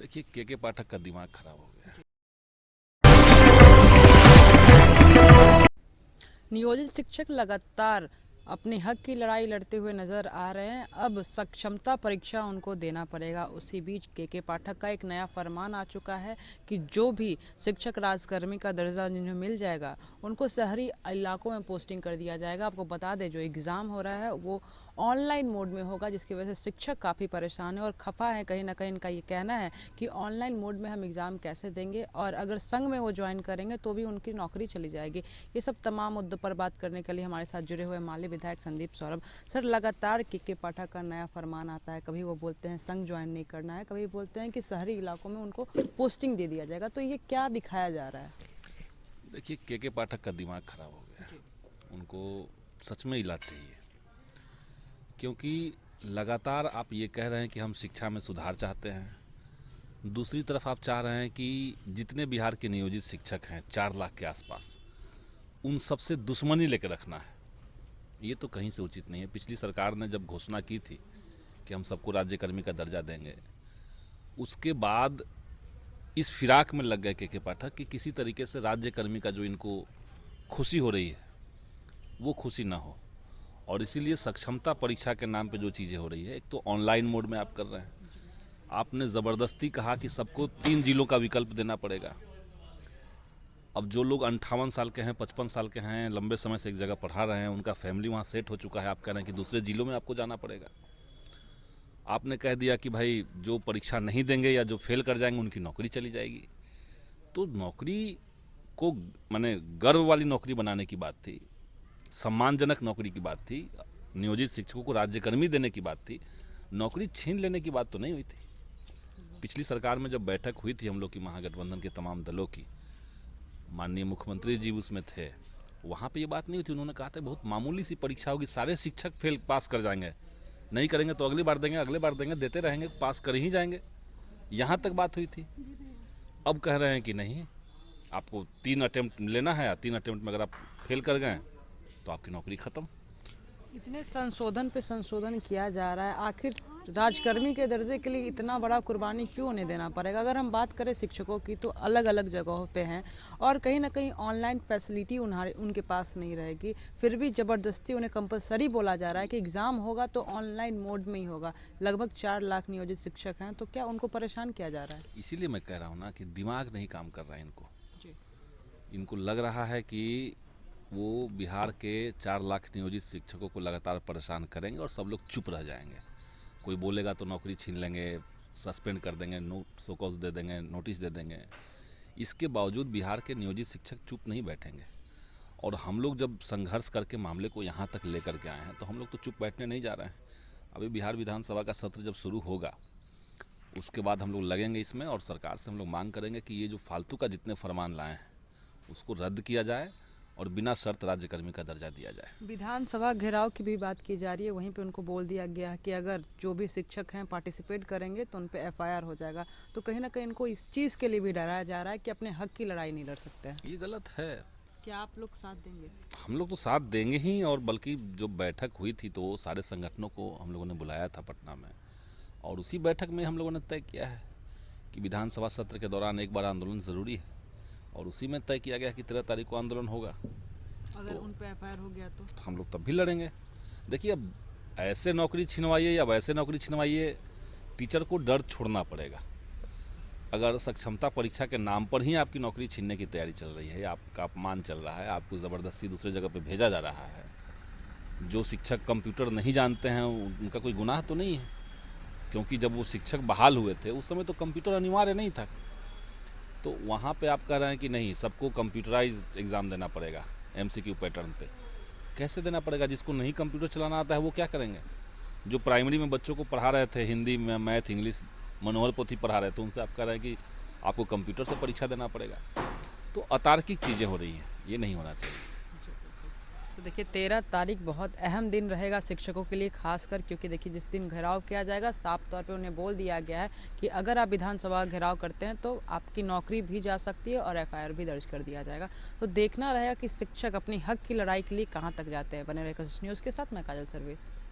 देखिए के पाठक का दिमाग खराब हो गया है। नियोजित शिक्षक लगातार अपने हक की लड़ाई लड़ते हुए नजर आ रहे हैं। अब सक्षमता परीक्षा उनको देना पड़ेगा। उसी बीच के पाठक का एक नया फरमान आ चुका है कि जो भी शिक्षक राजकर्मी का दर्जा जिन्हें मिल जाएगा उनको शहरी इलाकों में पोस्टिंग कर दिया जाएगा। आपको बता दें जो एग्ज़ाम हो रहा है वो ऑनलाइन मोड में होगा, जिसकी वजह से शिक्षक काफ़ी परेशान है और खफा है। कहीं ना कहीं इनका ये कहना है कि ऑनलाइन मोड में हम एग्ज़ाम कैसे देंगे, और अगर संघ में वो ज्वाइन करेंगे तो भी उनकी नौकरी चली जाएगी। ये सब तमाम मुद्दों पर बात करने के लिए हमारे साथ जुड़े हुए माली विधायक संदीप सौरभ सर। लगातार के पाठक का नया फरमान आता है, कभी वो बोलते हैं संघ ज्वाइन नहीं करना है, कभी बोलते हैं कि शहरी इलाकों में उनको पोस्टिंग दे दिया जाएगा। तो ये क्या दिखाया जा रहा है? देखिए के पाठक का दिमाग खराब हो गया है। उनको सच में इलाज चाहिए, क्योंकि लगातार आप ये कह रहे हैं कि हम शिक्षा में सुधार चाहते हैं, दूसरी तरफ आप चाह रहे हैं कि जितने बिहार के नियोजित शिक्षक हैं 4 लाख के आसपास, उन सबसे दुश्मनी लेकर रखना है। ये तो कहीं से उचित नहीं है। पिछली सरकार ने जब घोषणा की थी कि हम सबको राज्यकर्मी का दर्जा देंगे, उसके बाद इस फिराक में लग गए के पाठक कि किसी तरीके से राज्यकर्मी का जो इनको खुशी हो रही है वो खुशी ना हो। और इसीलिए सक्षमता परीक्षा के नाम पे जो चीज़ें हो रही है, एक तो ऑनलाइन मोड में आप कर रहे हैं, आपने ज़बरदस्ती कहा कि सबको 3 जिलों का विकल्प देना पड़ेगा। अब जो लोग 58 साल के हैं, 55 साल के हैं, लंबे समय से एक जगह पढ़ा रहे हैं, उनका फैमिली वहाँ सेट हो चुका है, आप कह रहे हैं कि दूसरे जिलों में आपको जाना पड़ेगा। आपने कह दिया कि भाई जो परीक्षा नहीं देंगे या जो फेल कर जाएंगे उनकी नौकरी चली जाएगी। तो नौकरी को माने गर्व वाली नौकरी बनाने की बात थी, सम्मानजनक नौकरी की बात थी, नियोजित शिक्षकों को राज्यकर्मी देने की बात थी, नौकरी छीन लेने की बात तो नहीं हुई थी। पिछली सरकार में जब बैठक हुई थी हम लोग की, महागठबंधन के तमाम दलों की, माननीय मुख्यमंत्री जी उसमें थे, वहाँ पे ये बात नहीं हुई थी। उन्होंने कहा था बहुत मामूली सी परीक्षा होगी, सारे शिक्षक फेल पास कर जाएंगे, नहीं करेंगे तो अगली बार देंगे, अगले बार देंगे, देते रहेंगे, पास कर ही जाएंगे। यहाँ तक बात हुई थी। अब कह रहे हैं कि नहीं, आपको 3 अटेम्प्ट लेना है, 3 अटेम्प्ट में अगर आप फेल कर गए तो आपकी नौकरी खत्म। इतने संशोधन पे संशोधन किया जा रहा है, आखिर राजकर्मी के दर्जे के लिए इतना बड़ा कुर्बानी क्यों उन्हें देना पड़ेगा? अगर हम बात करें शिक्षकों की तो अलग अलग जगहों पे हैं और कहीं ना कहीं ऑनलाइन फैसिलिटी उनके पास नहीं रहेगी, फिर भी ज़बरदस्ती उन्हें कंपलसरी बोला जा रहा है कि एग्ज़ाम होगा तो ऑनलाइन मोड में ही होगा। लगभग 4 लाख नियोजित शिक्षक हैं, तो क्या उनको परेशान किया जा रहा है? इसीलिए मैं कह रहा हूँ ना कि दिमाग नहीं काम कर रहा है इनको। जी। इनको लग रहा है कि वो बिहार के 4 लाख नियोजित शिक्षकों को लगातार परेशान करेंगे और सब लोग चुप रह जाएंगे। कोई बोलेगा तो नौकरी छीन लेंगे, सस्पेंड कर देंगे, शो कॉज दे देंगे, नोटिस दे देंगे। इसके बावजूद बिहार के नियोजित शिक्षक चुप नहीं बैठेंगे। और हम लोग जब संघर्ष करके मामले को यहाँ तक लेकर के आए हैं तो हम लोग तो चुप बैठने नहीं जा रहे हैं। अभी बिहार विधानसभा का सत्र जब शुरू होगा उसके बाद हम लोग लगेंगे इसमें, और सरकार से हम लोग मांग करेंगे कि ये जो फालतू का जितने फरमान लाए हैं उसको रद्द किया जाए और बिना शर्त राज्यकर्मी का दर्जा दिया जाए। विधानसभा घेराव की भी बात की जा रही है, वहीं पे उनको बोल दिया गया है कि अगर जो भी शिक्षक हैं पार्टिसिपेट करेंगे तो उन पे एफआईआर हो जाएगा। तो कहीं ना कहीं इनको इस चीज़ के लिए भी डराया जा रहा है कि अपने हक की लड़ाई नहीं लड़ सकते हैं। ये गलत है। क्या आप लोग साथ देंगे? हम लोग तो साथ देंगे ही, और बल्कि जो बैठक हुई थी तो सारे संगठनों को हम लोगों ने बुलाया था पटना में, और उसी बैठक में हम लोगों ने तय किया है कि विधानसभा सत्र के दौरान एक बार आंदोलन ज़रूरी है, और उसी में तय किया गया कि 13 तारीख को आंदोलन होगा। अगर तो उन पे एफआईआर हो गया तो हम लोग तब भी लड़ेंगे। देखिए, अब ऐसे नौकरी छिनवाइए या वैसे नौकरी छिनवाइए, टीचर को डर छोड़ना पड़ेगा। अगर सक्षमता परीक्षा के नाम पर ही आपकी नौकरी छीनने की तैयारी चल रही है, आपका अपमान चल रहा है, आपको ज़बरदस्ती दूसरे जगह पे भेजा जा रहा है, जो शिक्षक कंप्यूटर नहीं जानते हैं उनका कोई गुनाह तो नहीं है, क्योंकि जब वो शिक्षक बहाल हुए थे उस समय तो कंप्यूटर अनिवार्य नहीं था। तो वहाँ पे आप कह रहे हैं कि नहीं, सबको कंप्यूटराइज एग्ज़ाम देना पड़ेगा एमसीक्यू पैटर्न पे। कैसे देना पड़ेगा? जिसको नहीं कंप्यूटर चलाना आता है वो क्या करेंगे? जो प्राइमरी में बच्चों को पढ़ा रहे थे, हिंदी में, मैथ, इंग्लिश, मनोहर पोथी पढ़ा रहे थे, उनसे आप कह रहे हैं कि आपको कंप्यूटर से परीक्षा देना पड़ेगा। तो अतार्किक चीज़ें हो रही हैं, ये नहीं होना चाहिए। तो देखिए 13 तारीख बहुत अहम दिन रहेगा शिक्षकों के लिए, खासकर क्योंकि देखिए जिस दिन घेराव किया जाएगा साफ तौर पे उन्हें बोल दिया गया है कि अगर आप विधानसभा घेराव करते हैं तो आपकी नौकरी भी जा सकती है और एफआईआर भी दर्ज कर दिया जाएगा। तो देखना रहेगा कि शिक्षक अपनी हक की लड़ाई के लिए कहाँ तक जाते हैं। बने रहे कशिश न्यूज़ के साथ, मैं काजल सर्विस।